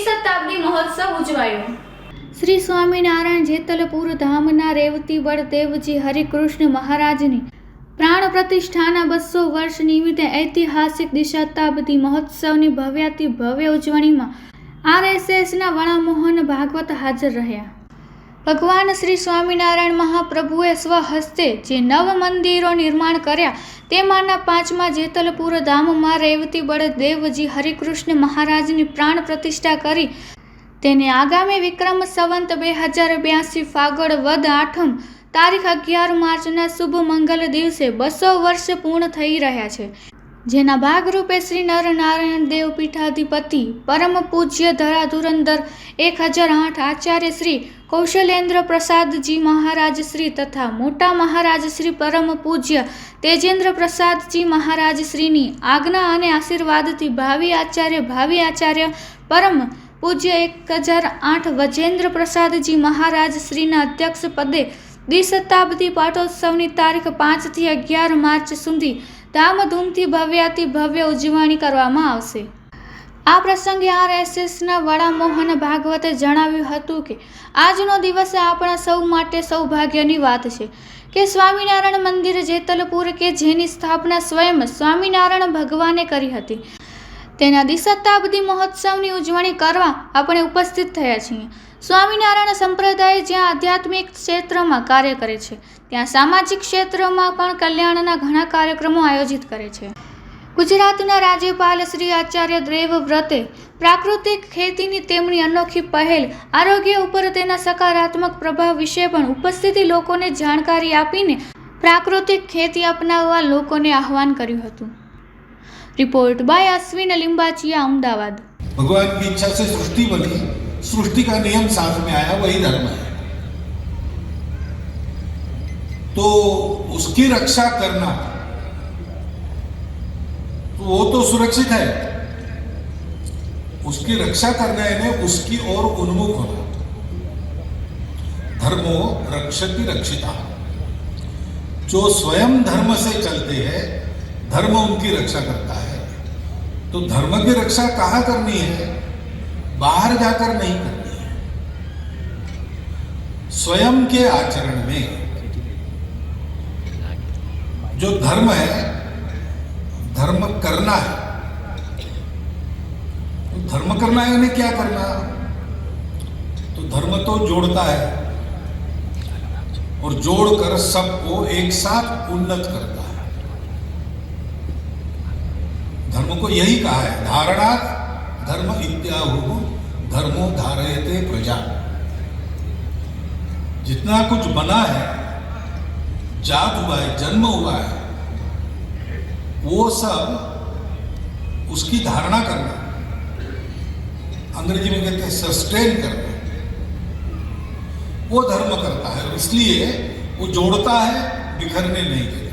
દ્વિશતાબ્દી મહોત્સવ ઉજવાયો। શ્રી સ્વામિનારાયણ જેતલપુર ધામના રેવતીબળ દેવજી હરિકૃષ્ણ મહારાજની પ્રાણ પ્રતિષ્ઠાના 200 વર્ષ નિમિત્તે ઐતિહાસિક દ્વિશતાબ્દી મહોત્સવની ભવ્યાતિ ભવ્ય ઉજવણીમાં RSSના વડામોહન ભાગવત હાજર રહ્યા। ભગવાન શ્રી સ્વામિનારાયણ મહાપ્રભુએ સ્વહસ્તે જે નવ મંદિરો નિર્માણ કર્યા તેમાંના 5મા જેતલપુર ધામમાં રેવતીબળ દેવજી હરિકૃષ્ણ મહારાજની પ્રાણ પ્રતિષ્ઠા કરી તેને આગામી વિક્રમ સંવત 2082 ફાગણ વદ 8મ તારીખ 11 માર્ચના શુભ મંગલ દિવસે 200 વર્ષ પૂર્ણ થઈ રહ્યા છે, જેના ભાગરૂપે શ્રી નરનારાયણ દેવ પીઠાધિપતિ પરમ પૂજ્ય ધરાધુરંદર 1008 આચાર્ય શ્રી કૌશલેન્દ્ર પ્રસાદજી મહારાજ શ્રી તથા મોટા મહારાજ શ્રી પરમ પૂજ્ય તેજેન્દ્ર પ્રસાદજી મહારાજ શ્રીની આજ્ઞા અને આશીર્વાદથી ભાવિ આચાર્ય પરમ પૂજ્ય 1008 વજેન્દ્ર પ્રસાદજી મહારાજ શ્રીના અધ્યક્ષ પદે દ્વિશતાબ્દી પાટોત્સવની તારીખ 5 થી 11 માર્ચ સુધી ધામધૂમથી ભવ્યાતિ ભવ્ય ઉજવણી કરવામાં આવશે। આ પ્રસંગે RSSના વડામોહન ભાગવતે જણાવ્યું હતું કે આજનો દિવસ આપણા સૌ માટે સૌભાગ્યની વાત છે કે સ્વામિનારાયણ મંદિર જેતલપુર કે જેની સ્થાપના સ્વયં સ્વામિનારાયણ ભગવાને કરી હતી તેના દ્વિશતાબ્દી મહોત્સવની ઉજવણી કરવા આપણે ઉપસ્થિત થયા છીએ। સ્વામિનારાયણ સંપ્રદાય જ્યાં આધ્યાત્મિક ક્ષેત્રમાં કાર્ય કરે છે ત્યાં સામાજિક ક્ષેત્રમાં પણ કલ્યાણના ઘણા કાર્યક્રમો આયોજિત કરે છે। ગુજરાતના રાજ્યપાલ શ્રી આચાર્ય દેવવ્રતે પ્રાકૃતિક ખેતીની તેમની અનોખી પહેલ આરોગ્ય ઉપર તેના સકારાત્મક પ્રભાવ વિશે પણ ઉપસ્થિત લોકોને જાણકારી આપીને પ્રાકૃતિક ખેતી અપનાવવા લોકોને આહવાન કર્યું હતું। Report by Ashwin Limbachiya, Ahmedabad. भगवान की इच्छा से सृष्टि बनी, सृष्टि का नियम साथ में आया, वही धर्म है। तो उसकी रक्षा करना तो वो तो सुरक्षित है, उसकी रक्षा करना है उसकी ओर उन्मुख होना। धर्मो रक्षति रक्षिता, जो स्वयं धर्म से चलते हैं धर्म उनकी रक्षा करता है। तो धर्म की रक्षा कहाँ करनी है? बाहर जाकर नहीं करनी है, स्वयं के आचरण में। जो धर्म है धर्म करना है, तो धर्म करना है यानी क्या करना? तो धर्म तो जोड़ता है और जोड़कर सबको एक साथ उन्नत करता है। धर्म को यही कहा है, धारणात् धर्म इत्याहु धर्मो धारयते प्रजा। जितना कुछ बना है, जात हुआ है, जन्म हुआ है, वो सब उसकी धारणा करना, अंग्रेजी में कहते हैं सस्टेन करना, वो धर्म करता है। इसलिए वो जोड़ता है, बिखरने नहीं देता।